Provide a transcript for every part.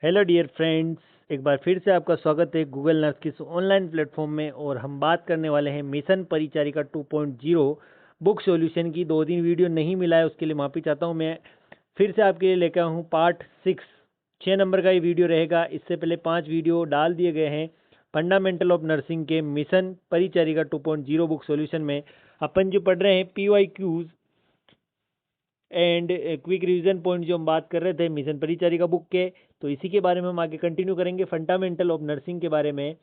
Hello dear friends, एक बार फिर से आपका स्वागत है गूगल नर्स की इस ऑनलाइन प्लेटफॉर्म में। और हम बात करने वाले हैं मिशन परिचारिका 2.0 बुक सॉल्यूशन की। 2 दिन वीडियो नहीं मिला है, उसके लिए माफ़ी चाहता हूं। मैं फिर से आपके लिए लेकर आया हूं पार्ट 6 नंबर का ये वीडियो रहेगा। इससे पहले 5 वीडियो डाल दिए गए हैं फंडामेंटल ऑफ नर्सिंग के मिशन परिचारिका 2.0 बुक सॉल्यूशन में। अपन जो पढ़ रहे हैं PYQs and quick revision point जो हम बात कर रहे थे मिशन परिचारिका बुक के, तो इसी के बारे में हम आगे कंटिन्यू करेंगे फंडामेंटल ऑफ नर्सिंग के बारे में।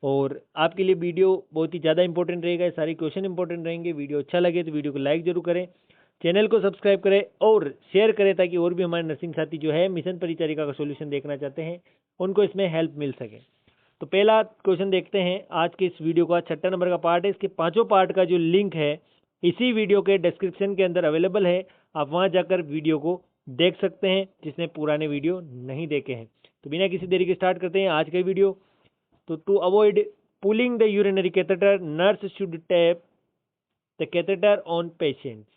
और आपके लिए वीडियो बहुत ही ज़्यादा इंपॉर्टेंट रहेगा, सारे क्वेश्चन इंपॉर्टेंट रहेंगे। वीडियो अच्छा लगे तो वीडियो को लाइक जरूर करें, चैनल को सब्सक्राइब करें और शेयर करें, ताकि और भी हमारे नर्सिंग साथी जो है मिशन परिचारिका का सोल्यूशन देखना चाहते हैं उनको इसमें हेल्प मिल सके। तो पहला क्वेश्चन देखते हैं आज के इस वीडियो का। 6 नंबर का पार्ट है, इसके 5 पार्ट का जो लिंक है इसी वीडियो के डिस्क्रिप्शन के अंदर अवेलेबल है। आप वहां जाकर वीडियो को देख सकते हैं जिसने पुराने वीडियो नहीं देखे हैं। तो बिना किसी देरी के स्टार्ट करते हैं आज का वीडियो। तो to avoid pulling the urinary catheter, nurse should tape the catheter on patients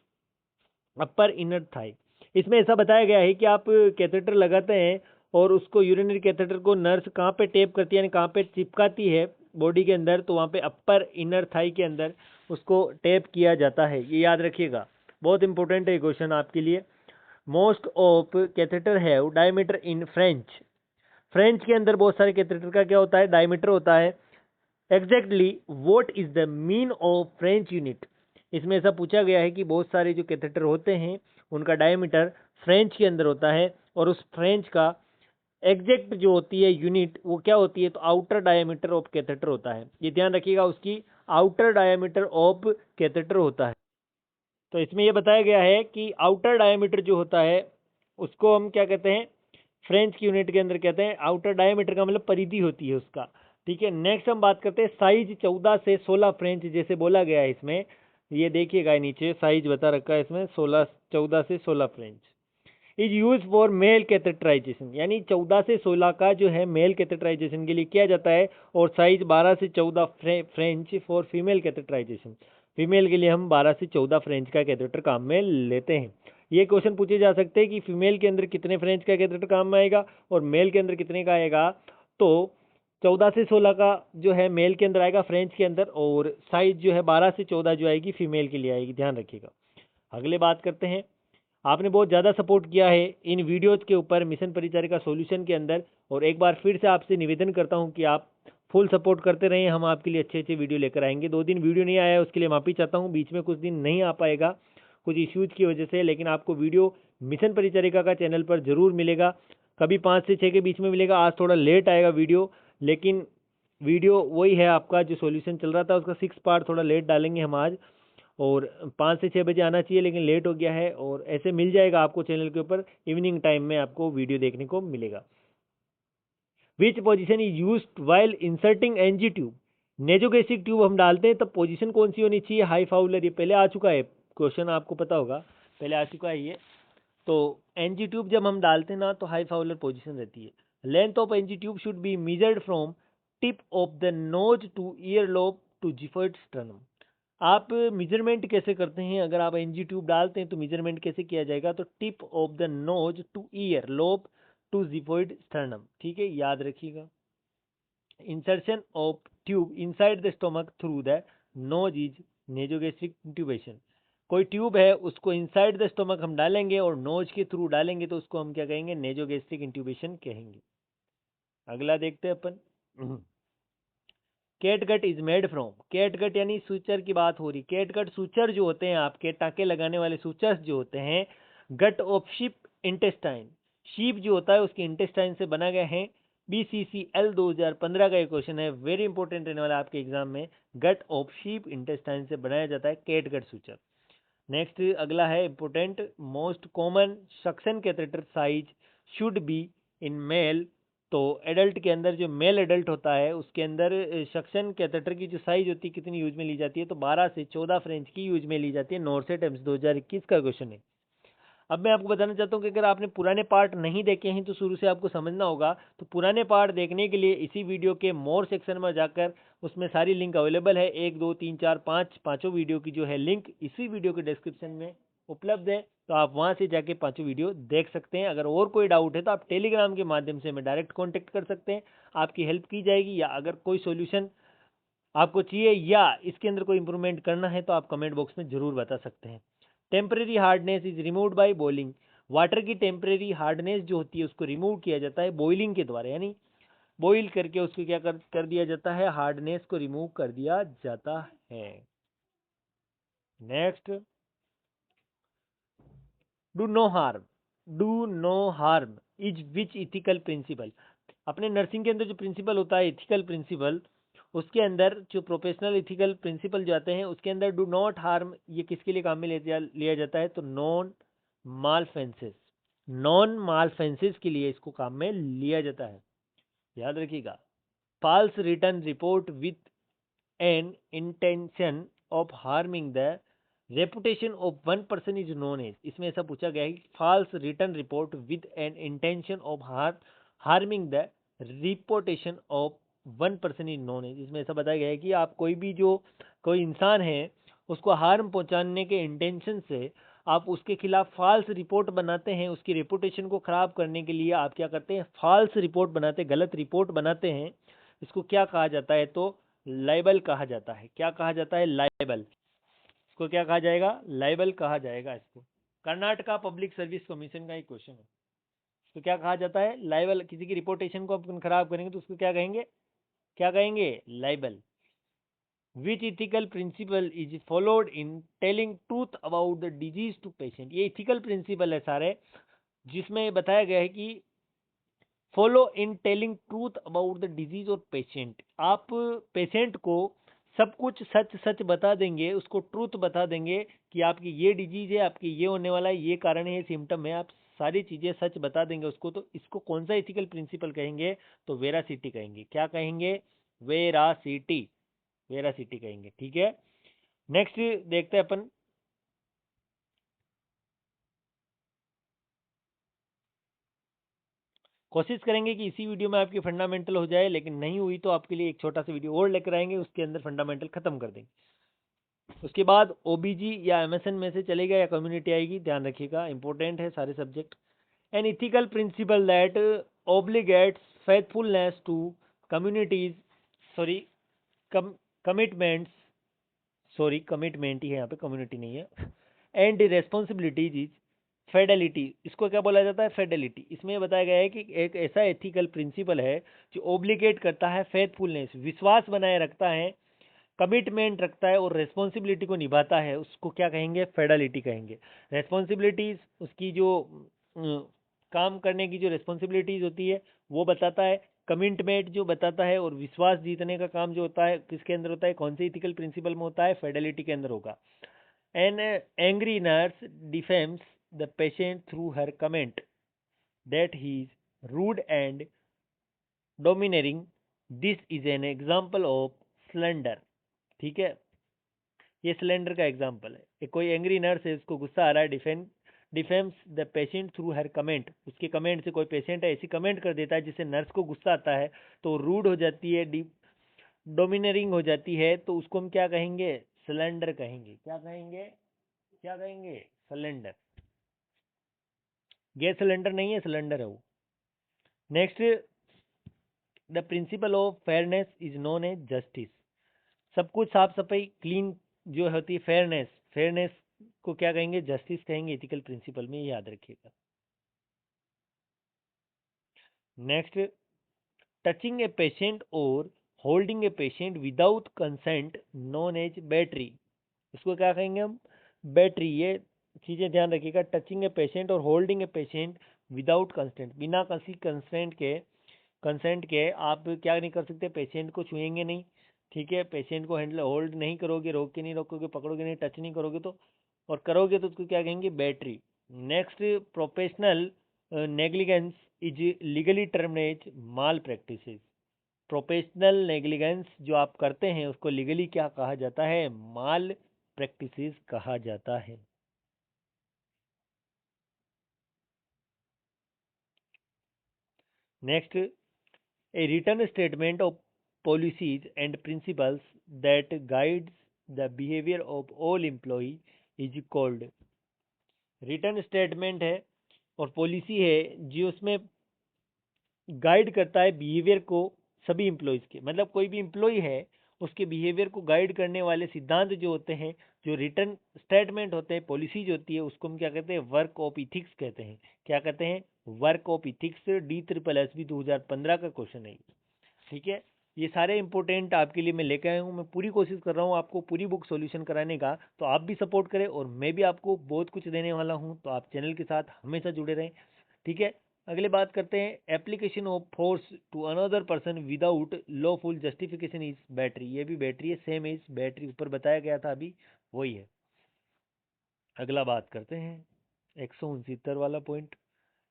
upper inner thigh. इसमें ऐसा बताया गया है कि आप कैथेटर लगाते हैं और उसको यूरिनरी कैथेटर को नर्स कहाँ पे टेप करती है, यानी कहाँ पे चिपकाती है बॉडी के अंदर, तो वहाँ पे अपर इनर थाई के अंदर उसको टेप किया जाता है। ये याद रखिएगा, बहुत इंपॉर्टेंट है क्वेश्चन आपके लिए। Most of catheter have diameter in French. French के अंदर बहुत सारे कैथेटर का क्या होता है, डायमीटर होता है। Exactly what is the mean of French unit. इसमें ऐसा पूछा गया है कि बहुत सारे जो कैथेटर होते हैं उनका डायमीटर फ्रेंच के अंदर होता है, और उस फ्रेंच का एग्जैक्ट जो होती है यूनिट वो क्या होती है, तो आउटर डायमीटर ऑफ कैथेटर होता है। ये ध्यान रखिएगा, उसकी आउटर डायमीटर ऑफ कैथेटर होता है। तो इसमें यह बताया गया है कि आउटर डायमीटर जो होता है उसको हम क्या कहते हैं, फ्रेंच की यूनिट के अंदर कहते हैं। आउटर डायमीटर का मतलब परिधि होती है उसका। ठीक है, नेक्स्ट हम बात करते हैं साइज 14 से 16 फ्रेंच जैसे बोला गया है इसमें। ये देखिएगा नीचे साइज बता रखा है इसमें, 14 से 16 French is use for male catheterization, यानी 14 से 16 का जो है मेल कैथेटराइजेशन के लिए किया जाता है, और साइज 12 से 14 French for female catheterization. Female के लिए हम 12 से 14 फ्रेंच का कैथेटर काम में लेते हैं। ये क्वेश्चन पूछे जा सकते हैं कि फीमेल के अंदर कितने फ्रेंच का कैथेटर काम में आएगा और मेल के अंदर कितने का आएगा। तो 14 से 16 का जो है मेल के अंदर आएगा फ्रेंच के अंदर, और साइज जो है 12 से 14 जो आएगी फीमेल के लिए आएगी, ध्यान रखिएगा। अगले बात करते हैं। आपने बहुत ज़्यादा सपोर्ट किया है इन वीडियोज़ के ऊपर मिशन परिचारिका सॉल्यूशन के अंदर, और एक बार फिर से आपसे निवेदन करता हूं कि आप फुल सपोर्ट करते रहें। हम आपके लिए अच्छे अच्छे वीडियो लेकर आएंगे। 2 दिन वीडियो नहीं आया है उसके लिए माफ़ी चाहता हूं, बीच में कुछ दिन नहीं आ पाएगा कुछ इश्यूज की वजह से, लेकिन आपको वीडियो मिशन परिचारिका का चैनल पर ज़रूर मिलेगा। कभी 5 से 6 के बीच में मिलेगा, आज थोड़ा लेट आएगा वीडियो, लेकिन वीडियो वही है आपका जो सॉल्यूशन चल रहा था उसका 6 पार्ट थोड़ा लेट डालेंगे हम आज, और 5 से 6 बजे आना चाहिए लेकिन लेट हो गया है। और ऐसे मिल जाएगा आपको चैनल के ऊपर, इवनिंग टाइम में आपको वीडियो देखने को मिलेगा। Which position is used while inserting NG tube. Nasogastric tube हम डालते हैं तब पोजीशन कौन सी होनी चाहिए, हाई फाउलर। ये पहले आ चुका है क्वेश्चन, आपको पता होगा, पहले आ चुका है ये। तो एनजी ट्यूब जब हम डालते हैं ना तो हाई फाउलर पोजीशन रहती है। Length of NG tube should be measured from tip of the nose to ear lobe to xiphoid sternum. आप मेजरमेंट कैसे करते हैं, अगर आप एनजी ट्यूब डालते हैं तो मेजरमेंट कैसे किया जाएगा, तो tip of the nose to ear lobe to xiphoid sternum. ठीक है, याद रखिएगा। Insertion of tube inside the stomach through the nose is nasogastric intubation. कोई ट्यूब है उसको इनसाइड द स्टोमक हम डालेंगे और नोज के थ्रू डालेंगे तो उसको हम क्या कहेंगे, नेजोगेस्ट्रिक इंट्यूबेशन कहेंगे। अगला देखते हैं अपन। Catgut is made from. Catgut यानी सूचर की बात हो रही। कैटगट सूचर जो होते हैं आपके टाके लगाने वाले सूचर्स जो होते हैं, gut of sheep intestine, sheep जो होता है उसके इंटेस्टाइन से बना गया है। BCCL 2015 का एक क्वेश्चन है, वेरी इंपॉर्टेंट रहने वाला आपके एग्जाम में। गट ऑफ शीप इंटेस्टाइन से बनाया जाता है कैटगट सूचर। नेक्स्ट अगला है important, most common suction catheter size should be in male. तो एडल्ट के अंदर जो मेल एडल्ट होता है उसके अंदर सक्शन कैथेटर की जो साइज होती है कितनी यूज में ली जाती है, तो 12 से 14 फ्रेंच की यूज में ली जाती है। नॉर्सेट एम्स 2021 का क्वेश्चन है। अब मैं आपको बताना चाहता हूँ कि अगर आपने पुराने पार्ट नहीं देखे हैं तो शुरू से आपको समझना होगा। तो पुराने पार्ट देखने के लिए इसी वीडियो के मोर सेक्शन में जाकर उसमें सारी लिंक अवेलेबल है, 1 2 3 4 5 पांचों वीडियो की जो है लिंक इसी वीडियो के डिस्क्रिप्शन में उपलब्ध है। तो आप वहाँ से जाके पांचों वीडियो देख सकते हैं। अगर और कोई डाउट है तो आप टेलीग्राम के माध्यम से हमें डायरेक्ट कॉन्टेक्ट कर सकते हैं, आपकी हेल्प की जाएगी। या अगर कोई सोल्यूशन आपको चाहिए या इसके अंदर कोई इंप्रूवमेंट करना है तो आप कमेंट बॉक्स में जरूर बता सकते हैं। Temporary hardness is removed by boiling. Water की टेम्परेरी हार्डनेस जो होती है उसको रिमूव किया जाता है बॉइलिंग के द्वारा, यानी बॉइल करके उसको क्या कर दिया जाता है, हार्डनेस को रिमूव कर दिया जाता है। Next, do no harm. Do no harm is which ethical principle. अपने नर्सिंग के अंदर जो प्रिंसिपल होता है इथिकल प्रिंसिपल, उसके अंदर जो प्रोफेशनल इथिकल प्रिंसिपल जो आते हैं उसके अंदर डू नॉट हार्म ये किसके लिए काम में लिया जाता है, तो नॉन मालफेंसेस। नॉन मालफेंसेस के लिए इसको काम में लिया जाता है, याद रखिएगा। false written report with an intention of harming the reputation of one person is known as। इसमें ऐसा पूछा गया है कि false written report with an intention of harming the reputation of one person is known as। इसमें ऐसा बताया गया है कि आप कोई इंसान है उसको हार्म पहुंचाने के इंटेंशन से आप उसके खिलाफ फॉल्स रिपोर्ट बनाते हैं, उसकी रेपुटेशन को खराब करने के लिए आप क्या करते हैं, फॉल्स रिपोर्ट बनाते, गलत रिपोर्ट बनाते हैं। इसको क्या कहा जाता है, तो लाइबल कहा जाता है। क्या कहा जाता है, लाइबल। इसको क्या कहा जाएगा, लाइबल कहा जाएगा इसको। कर्नाटका पब्लिक सर्विस कमीशन का एक क्वेश्चन है। तो क्या कहा जाता है, लाइबल। किसी की रिपोर्टेशन को अपन खराब करेंगे तो उसको क्या कहेंगे, क्या कहेंगे, liable. Which ethical principle is followed in telling truth about the disease to patient. ये इथिकल प्रिंसिपल है सारे, जिसमें बताया गया है कि follow in telling truth about the disease और पेशेंट। आप पेशेंट को सब कुछ सच सच बता देंगे, उसको ट्रूथ बता देंगे कि आपकी ये डिजीज है, आपकी ये होने वाला है, ये कारण है, ये सिम्टम है, आप सारी चीजें सच बता देंगे उसको। तो इसको कौन सा इथिकल प्रिंसिपल कहेंगे, तो वेरासिटी कहेंगे। क्या कहेंगे, वेरासिटी, वेरासिटी कहेंगे। ठीक है, नेक्स्ट देखते हैं अपन। कोशिश करेंगे कि इसी वीडियो में आपकी फंडामेंटल हो जाए, लेकिन नहीं हुई तो आपके लिए एक छोटा सा वीडियो और लेकर आएंगे, उसके अंदर फंडामेंटल खत्म कर देंगे। उसके बाद ओबीजी या एमएसएन में से चलेगा या कम्युनिटी आएगी, ध्यान रखिएगा, इंपॉर्टेंट है सारे subject. An ethical principle that obligates faithfulness to communities, sorry commitments, sorry commitment ही है यहाँ पे, कम्युनिटी नहीं है। And responsibilities is fidelity. इसको क्या बोला जाता है, फेडेलिटी। इसमें बताया गया है कि एक ऐसा एथिकल प्रिंसिपल है जो ओब्लिगेट करता है फेथफुलनेस, विश्वास बनाए रखता है, कमिटमेंट रखता है और रेस्पॉन्सिबिलिटी को निभाता है, उसको क्या कहेंगे, फेडेलिटी कहेंगे। रेस्पॉन्सिबिलिटीज उसकी जो काम करने की जो रेस्पॉन्सिबिलिटीज होती है वो बताता है, कमिटमेंट जो बताता है, और विश्वास जीतने का काम जो होता है किसके अंदर होता है, कौन से इथिकल प्रिंसिपल में होता है, फेडेलिटी के अंदर होगा। An angry nurse defames the patient through her comment that he is rude and dominating, this is an example of slander. ठीक है, ये सिलेंडर का एग्जाम्पल है। एक कोई एंग्री नर्स है, उसको गुस्सा आ रहा है, defames the patient through her comment. उसके कमेंट से कोई पेशेंट है ऐसी कमेंट कर देता है जिससे नर्स को गुस्सा आता है, तो रूड हो जाती है, डोमिनेटिंग हो जाती है, तो उसको हम क्या कहेंगे, सिलेंडर कहेंगे। क्या कहेंगे, क्या कहेंगे, सिलेंडर। गैस सिलेंडर नहीं है, सिलेंडर है वो। Next, the principle of fairness is known as justice. सब कुछ साफ सफाई क्लीन जो होती है, फेयरनेस, फेयरनेस को क्या कहेंगे, जस्टिस कहेंगे इथिकल प्रिंसिपल में, याद रखिएगा। नेक्स्ट, टचिंग ए पेशेंट और holding a patient without consent known as battery. इसको क्या कहेंगे हम, बैटरी। ये चीजें ध्यान रखिएगा, टचिंग ए पेशेंट और holding a patient without consent, बिना किसी कंसेंट के आप क्या नहीं कर सकते, पेशेंट को छुएंगे नहीं। ठीक है, पेशेंट को हैंडल होल्ड नहीं करोगे, रोक के नहीं रोकोगे, पकड़ोगे नहीं, टच नहीं करोगे तो, और करोगे तो उसको क्या कहेंगे, battery. Next, professional negligence is legally termed as malpractices. Professional negligence जो आप करते हैं उसको लीगली क्या कहा जाता है, माल प्रैक्टिसेस कहा जाता है। Next, a written statement of policies and principles that guides the behavior of all employees is called return statement है और पॉलिसी है जो उसमें गाइड करता है बिहेवियर को सभी एम्प्लॉयज़ के, मतलब कोई भी एम्प्लॉय है उसके बिहेवियर को गाइड करने वाले सिद्धांत जो होते हैं, जो रिटर्न स्टेटमेंट होते हैं, पॉलिसीज होती है, उसको हम क्या कहते हैं, वर्क ऑफ इथिक्स कहते हैं। क्या कहते हैं, वर्क ऑफ इथिक्स। DSSB 2015 का क्वेश्चन है। ठीक है, ये सारे इंपॉर्टेंट आपके लिए मैं लेकर आया हूँ। मैं पूरी कोशिश कर रहा हूँ आपको पूरी बुक सॉल्यूशन कराने का, तो आप भी सपोर्ट करें और मैं भी आपको बहुत कुछ देने वाला हूँ, तो आप चैनल के साथ हमेशा जुड़े रहें। ठीक है, अगले बात करते हैं, application of force to another person without lawful justification is battery. ये भी बैटरी है, सेम इज बैटरी, ऊपर बताया गया था अभी वही है। अगला बात करते हैं 169 वाला point,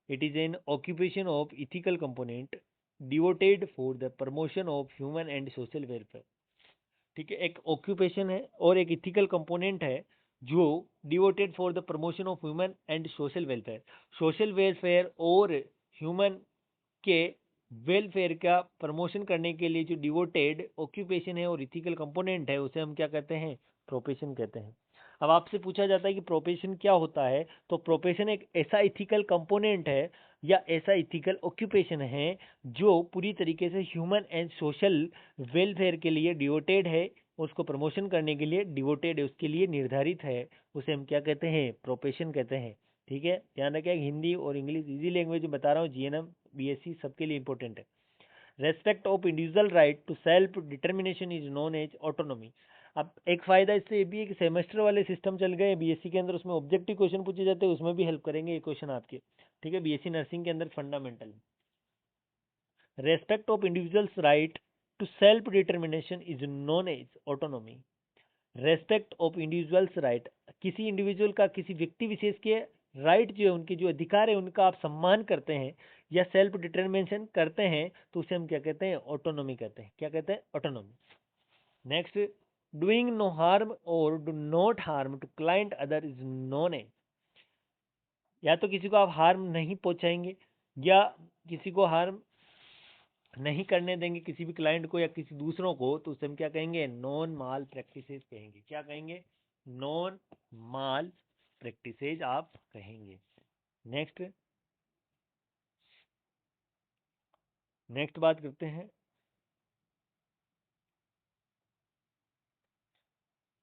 it is an occupation of ethical component devoted for the promotion of human and social welfare. ठीक है, एक ऑक्यूपेशन है और एक इथिकल कंपोनेंट है जो devoted for the promotion of human and social welfare. Social welfare और human के वेलफेयर का प्रमोशन करने के लिए जो डिवोटेड ऑक्यूपेशन है और इथिकल कंपोनेंट है, उसे हम क्या कहते हैं, प्रोफेशन कहते हैं। अब आपसे पूछा जाता है कि प्रोफेशन क्या होता है, तो प्रोफेशन एक ऐसा इथिकल कंपोनेंट है या ऐसा इथिकल ऑक्यूपेशन है जो पूरी तरीके से ह्यूमन एंड सोशल वेलफेयर के लिए डिवोटेड है, उसको प्रमोशन करने के लिए डिवोटेड है, उसके लिए निर्धारित है, उसे हम क्या कहते हैं, प्रोफेशन कहते हैं। ठीक है, ध्यान रखें, हिंदी और इंग्लिश इजी लैंग्वेज में बता रहा हूँ, GNM BSc सबके लिए इंपॉर्टेंट है। Respect of individual right to self determination is known as autonomy. अब एक फायदा इससे ये भी है कि सेमेस्टर वाले सिस्टम चल गए BSc के अंदर, उसमें ऑब्जेक्टिव क्वेश्चन पूछे जाते हैं, उसमें भी हेल्प करेंगे ये क्वेश्चन आपके। ठीक है, BSc नर्सिंग के अंदर fundamental. Respect of individuals right to self determination is known as autonomy. Respect of individuals right, किसी इंडिविजुअल का, किसी व्यक्ति विशेष के राइट जो है, उनके जो अधिकार है उनका आप सम्मान करते हैं या सेल्फ डिटर्मिनेशन करते हैं, तो उसे हम क्या कहते हैं, ऑटोनॉमी कहते हैं। क्या कहते हैं, autonomy. Next, doing no harm और do not harm to client other is known as, या तो किसी को आप हार्म नहीं पहुंचाएंगे या किसी को हार्म नहीं करने देंगे, किसी भी क्लाइंट को या किसी दूसरों को, तो उसे हम क्या कहेंगे, नॉन माल प्रैक्टिसेस कहेंगे। क्या कहेंगे, नॉन माल प्रैक्टिसेज आप कहेंगे। नेक्स्ट, बात करते हैं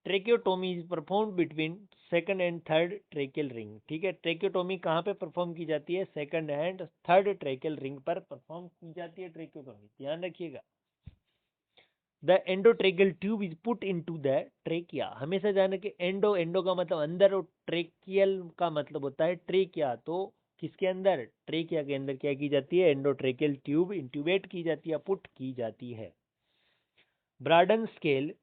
tracheotomy is perform between second and third tracheal ring. ठीक है, ट्रेकियोटोमी कहाँ पे परफॉर्म की जाती है, second and third tracheal ring पर परफॉर्म की जाती है ट्रेकियोटोमी, ध्यान रखिएगा। The endotracheal tube is put into the trachea. हमेशा ध्यान रखिए, एंडो का मतलब अंदर और ट्रेकियल का मतलब होता है ट्रेकिया। तो किसके अंदर, ट्रेकिया के अंदर क्या की जाती है, एंडोट्रेकियल ट्यूब इंट्यूबेट की जाती है, पुट की जाती है। Braden scale,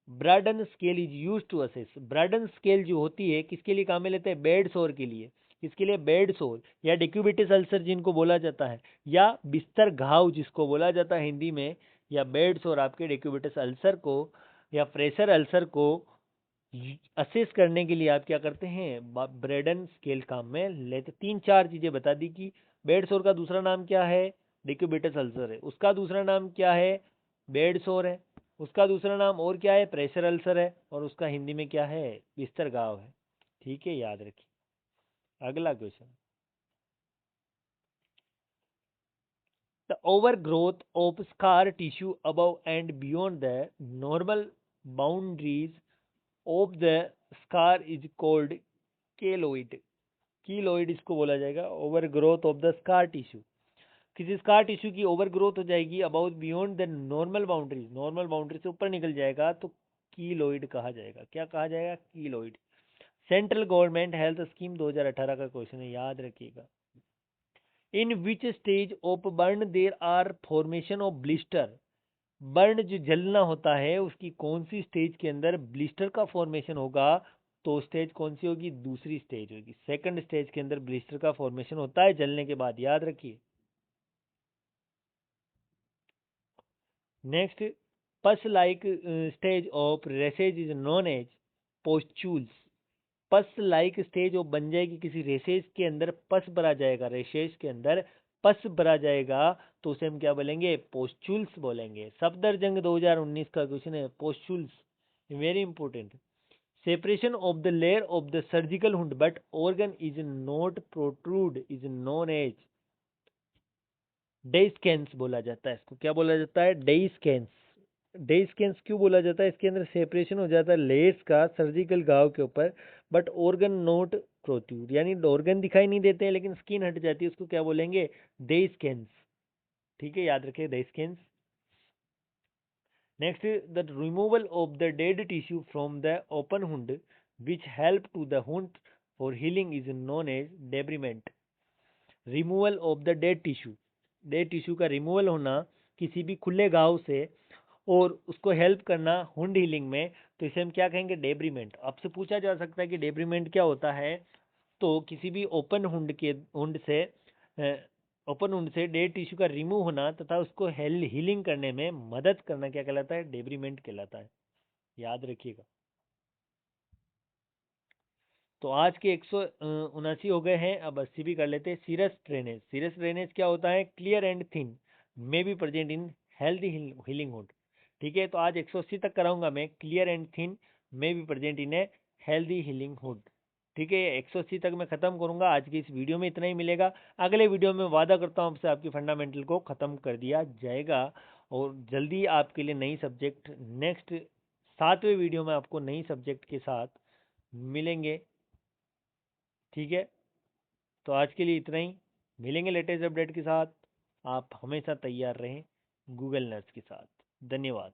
Braden scale is use to assess. Braden scale जो होती है किसके लिए काम में लेते हैं, बेड सोर के लिए। किसके लिए, बेड सोर या डिक्यूबिटिस अल्सर जिनको बोला जाता है, या बिस्तर घाव जिसको बोला जाता है हिंदी में, या बेड सोर आपके डिक्यूबिटिस अल्सर को या प्रेशर अल्सर को असेस करने के लिए आप क्या करते हैं, ब्राडन स्केल काम में लेते। 3-4 चीजें बता दी कि बेड सोर का दूसरा नाम क्या है, डिक्यूबिटिस अल्सर है, उसका दूसरा नाम क्या है, बेड सोर है, उसका दूसरा नाम और क्या है, प्रेशर अल्सर है, और उसका हिंदी में क्या है, बिस्तर घाव है। ठीक है, याद रखिए। अगला question, the over growth of scar tissue above and beyond the normal boundaries of the scar is called keloid. Keloid इसको बोला जाएगा, over growth of the scar tissue. किसी स्कार टिश्यू की ओवर ग्रोथ हो जाएगी about beyond the normal boundaries, normal boundary से ऊपर निकल जाएगा, तो कीलोइड कहा जाएगा। क्या कहा जाएगा, keloid. Central government health scheme 2018 का क्वेश्चन है, याद रखिएगा। In which stage of burn there are formation of blister. Burn जो जलना होता है उसकी कौन सी स्टेज के अंदर ब्लिस्टर का फॉर्मेशन होगा, तो स्टेज कौन सी होगी, दूसरी स्टेज होगी। सेकंड स्टेज के अंदर ब्लिस्टर का फॉर्मेशन होता है जलने के बाद, याद रखिए। Next, pus like stage of rashes is known as pustules. Pus like stage of बन जाएगी किसी रेसेज के अंदर, पस भरा जाएगा, रेसेज के अंदर पस भरा जाएगा, तो उसे हम क्या बोलेंगे, पोस्चूल्स बोलेंगे। सफदरजंग 2019 का क्वेश्चन है, pustules, very important. Separation of the layer of the surgical wound but organ is not protrude is known as डेस्केंस बोला जाता है। इसको क्या बोला जाता है? डेस्केंस। डेस्केंस क्यों बोला जाता है? इसके अंदर सेपरेशन हो जाता है लेयर्स का सर्जिकल घाव के ऊपर, बट ऑर्गन नोट प्रोट्रूड, यानी ऑर्गन दिखाई नहीं देते हैं लेकिन स्किन हट जाती है, उसको क्या बोलेंगे? डेस्केंस। ठीक है, याद रखें डेस्केंस। Next, the removal of the dead tissue from the open wound which help to the wound for healing is known as debridement. Removal of the dead tissue, dead tissue का रिमूवल होना किसी भी खुले घाव से और उसको हेल्प करना वुंड हीलिंग में, तो इसे हम क्या कहेंगे? डेब्रीमेंट। आपसे पूछा जा सकता है कि डेब्रीमेंट क्या होता है, तो किसी भी ओपन वुंड से डेड टिश्यू का रिमूव होना तथा उसको हीलिंग करने में मदद करना क्या कहलाता है? डेब्रीमेंट कहलाता है। याद रखिएगा। तो आज के 179 हो गए हैं, अब 80 भी कर लेते हैं। सीरस ड्रेनेज, सीरस ड्रेनेज क्या होता है? Clear and thin may be present in healthy healing hood. ठीक है, तो आज 180 तक कराऊंगा मैं, clear and thin may be present in a healthy healing hood. ठीक है, 180 तक मैं खत्म करूंगा। आज की इस वीडियो में इतना ही मिलेगा। अगले वीडियो में वादा करता हूं आपसे, आपकी फंडामेंटल को खत्म कर दिया जाएगा और जल्दी आपके लिए नई सब्जेक्ट नेक्स्ट 7वें वीडियो में आपको नई सब्जेक्ट के साथ मिलेंगे। ठीक है, तो आज के लिए इतना ही। मिलेंगे लेटेस्ट अपडेट के साथ। आप हमेशा तैयार रहें गूगल नर्स के साथ। धन्यवाद।